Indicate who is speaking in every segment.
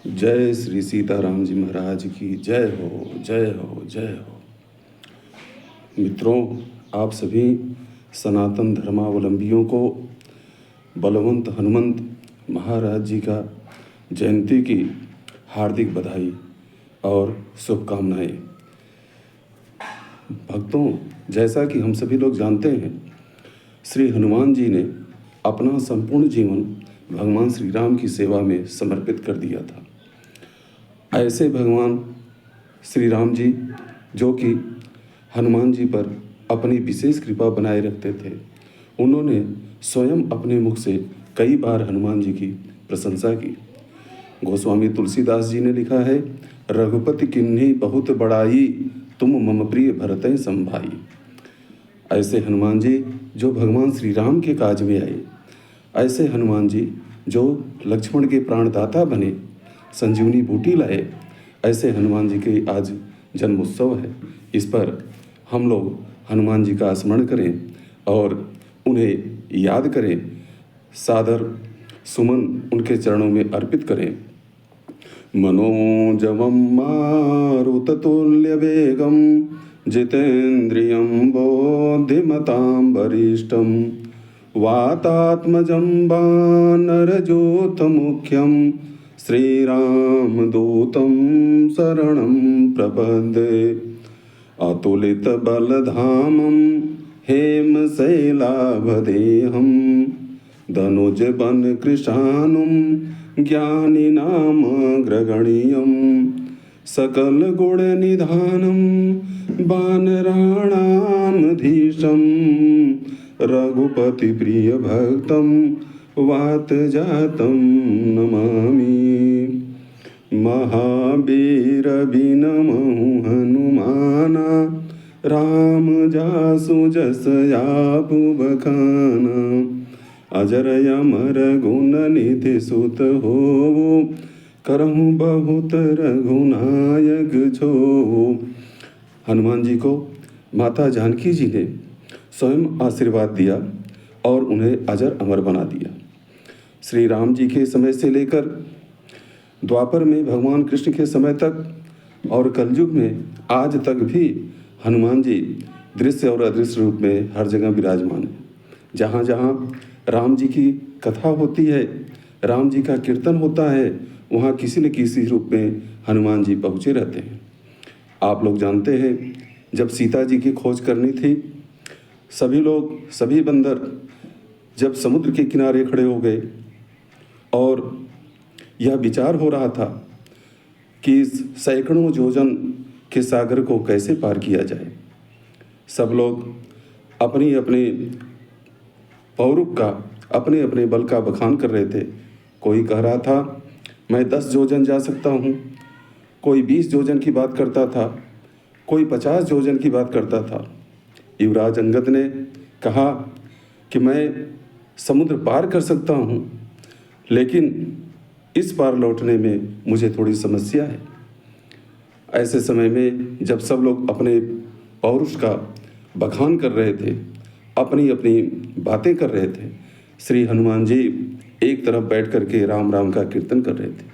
Speaker 1: जय श्री सीताराम जी महाराज की जय हो, जय हो, जय हो। मित्रों, आप सभी सनातन धर्मावलंबियों को बलवंत हनुमंत महाराज जी का जयंती की हार्दिक बधाई और शुभकामनाएं। भक्तों, जैसा कि हम सभी लोग जानते हैं, श्री हनुमान जी ने अपना संपूर्ण जीवन भगवान श्री राम की सेवा में समर्पित कर दिया था। ऐसे भगवान श्री राम जी, जो कि हनुमान जी पर अपनी विशेष कृपा बनाए रखते थे, उन्होंने स्वयं अपने मुख से कई बार हनुमान जी की प्रशंसा की। गोस्वामी तुलसीदास जी ने लिखा है, रघुपति किन्ही बहुत बड़ाई, तुम मम प्रिय भरतहि संभाई। ऐसे हनुमान जी जो भगवान श्री राम के काज में आए, ऐसे हनुमान जी जो लक्ष्मण के प्राणदाता बने, संजीवनी बूटी लाए, ऐसे हनुमान जी के आज जन्मोत्सव है। इस पर हम लोग हनुमान जी का स्मरण करें और उन्हें याद करें, सादर सुमन उनके चरणों में अर्पित करें। मनोजवम मारुततुल्य वेगम जितेन्द्रियं बोधिमतां वरिष्ठं वातात्मजं वानरजोतमुख्यं श्रीरामदूतं शरणं प्रपद्ये। अतुलितबलधामं हेमशैलाभदेहं धनुजवनकृशानुं ज्ञानिनामग्रगण्यं सकलगुणनिधानं वानराणामधीशं रघुपतिप्रियभक्तं वातजातं नमामि। महावीरविनमहु हनुमाना राम जासु जस आपु बखाना। अजर अमर गुण निधि सुत होवो करहु बहुत रघुनायक छो। हनुमान जी को माता जानकी जी ने स्वयं आशीर्वाद दिया और उन्हें अजर अमर बना दिया। श्री राम जी के समय से लेकर द्वापर में भगवान कृष्ण के समय तक और कलयुग में आज तक भी हनुमान जी दृश्य और अदृश्य रूप में हर जगह विराजमान है। जहाँ जहाँ राम जी की कथा होती है, राम जी का कीर्तन होता है, वहाँ किसी न किसी रूप में हनुमान जी पहुँचे रहते हैं। आप लोग जानते हैं, जब सीता जी की खोज करनी थी, सभी लोग, सभी बंदर जब समुद्र के किनारे खड़े हो गए और यह विचार हो रहा था कि इस सैकड़ों योजन के सागर को कैसे पार किया जाए, सब लोग अपनी अपनी पौरुष का, अपने अपने बल का बखान कर रहे थे। कोई कह रहा था मैं 10 योजन जा सकता हूँ, कोई 20 योजन की बात करता था, कोई 50 योजन की बात करता था। युवराज अंगद ने कहा कि मैं समुद्र पार कर सकता हूँ, लेकिन इस पार लौटने में मुझे थोड़ी समस्या है। ऐसे समय में जब सब लोग अपने पौरुष का बखान कर रहे थे, अपनी अपनी बातें कर रहे थे, श्री हनुमान जी एक तरफ बैठ करके राम राम का कीर्तन कर रहे थे।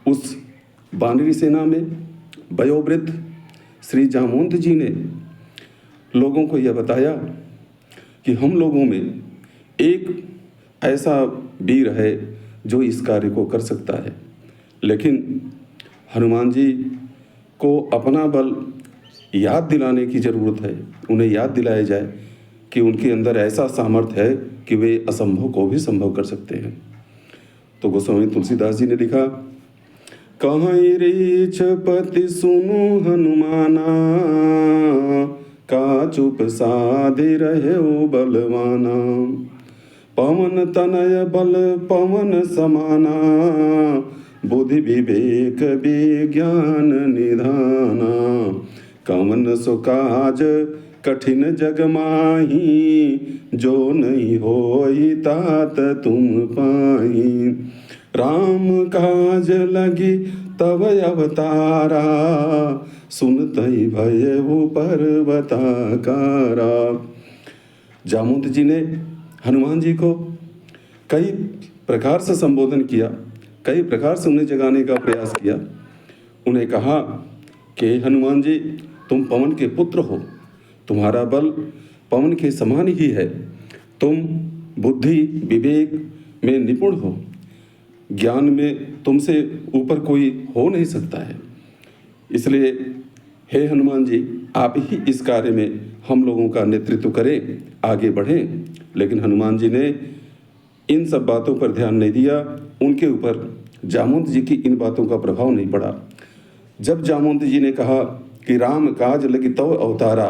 Speaker 1: उस वानरी सेना में वयोवृद्ध श्री जामवंत जी ने लोगों को यह बताया कि हम लोगों में एक ऐसा वीर है जो इस कार्य को कर सकता है, लेकिन हनुमान जी को अपना बल याद दिलाने की ज़रूरत है। उन्हें याद दिलाया जाए कि उनके अंदर ऐसा सामर्थ्य है कि वे असंभव को भी संभव कर सकते हैं। तो गोस्वामी तुलसीदास जी ने लिखा, कहीं रीछ पति सुनु हनुमाना, का चुप साधि रहे बलवाना। पवन तनय बल पवन समाना, बुद्धि विवेक विज्ञान निधाना। कवन सो काज कठिन जग माही, जो नहीं होई तात तुम पाही। राम काज लगी तब अवतारा, सुनतई भय वो पर्वताकारा। जामवंत जी ने हनुमान जी को कई प्रकार से संबोधन किया, कई प्रकार से उन्हें जगाने का प्रयास किया। उन्हें कहा कि हनुमान जी, तुम पवन के पुत्र हो, तुम्हारा बल पवन के समान ही है, तुम बुद्धि विवेक में निपुण हो, ज्ञान में तुमसे ऊपर कोई हो नहीं सकता है, इसलिए हे हनुमान जी, आप ही इस कार्य में हम लोगों का नेतृत्व करें, आगे बढ़ें। लेकिन हनुमान जी ने इन सब बातों पर ध्यान नहीं दिया। उनके ऊपर जामवंत जी की इन बातों का प्रभाव नहीं पड़ा। जब जामवंत जी ने कहा कि राम काज लगी तव अवतारा,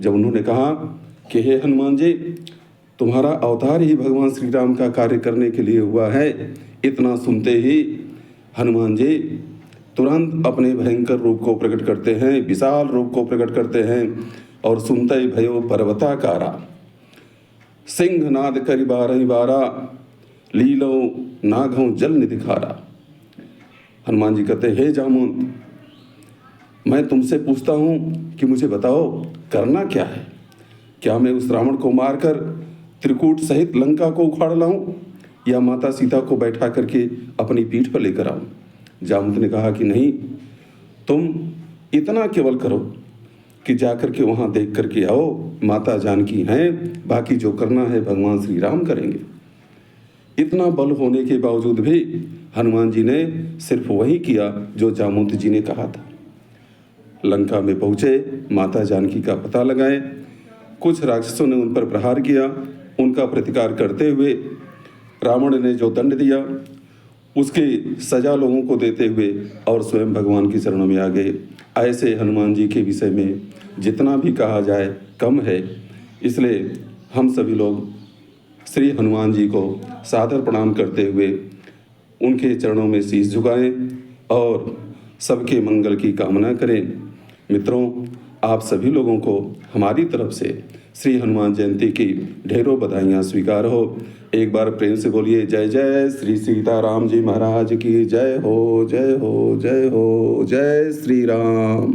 Speaker 1: जब उन्होंने कहा कि हे हनुमान जी, तुम्हारा अवतार ही भगवान श्री राम का कार्य करने के लिए हुआ है, इतना सुनते ही हनुमान जी तुरंत अपने भयंकर रूप को प्रकट करते हैं, विशाल रूप को प्रकट करते हैं और सुनते ही भयो पर्वताकारा, सिंहनाद करि बारहि बारा, लीलो नागों जल निधिखारा। हनुमान जी कहते, हे जामवंत, मैं तुमसे पूछता हूँ कि मुझे बताओ करना क्या है? क्या मैं उस रावण को मारकर त्रिकूट सहित लंका को उखाड़ लाऊं, या माता सीता को बैठा करके अपनी पीठ पर लेकर आऊं? जामवंत ने कहा कि नहीं, तुम इतना केवल करो कि जाकर के वहाँ देख करके आओ, माता जानकी हैं, बाकी जो करना है भगवान श्री राम करेंगे। इतना बल होने के बावजूद भी हनुमान जी ने सिर्फ वही किया जो जामवंत जी ने कहा था। लंका में पहुँचे, माता जानकी का पता लगाए। कुछ राक्षसों ने उन पर प्रहार किया। उनका प्रतिकार करते हुए रावण ने जो दंड दिया उसकी सजा लोगों को देते हुए और स्वयं भगवान की शरणों में आ गए। ऐसे हनुमान जी के विषय में जितना भी कहा जाए कम है, इसलिए हम सभी लोग श्री हनुमान जी को सादर प्रणाम करते हुए उनके चरणों में शीश झुकाएं और सबके मंगल की कामना करें। मित्रों, आप सभी लोगों को हमारी तरफ से श्री हनुमान जयंती की ढेरों बधाइयाँ स्वीकार हो। एक बार प्रेम से बोलिए, जय जय श्री सीताराम जी महाराज की जय हो, जय हो, जय हो, जय श्री राम।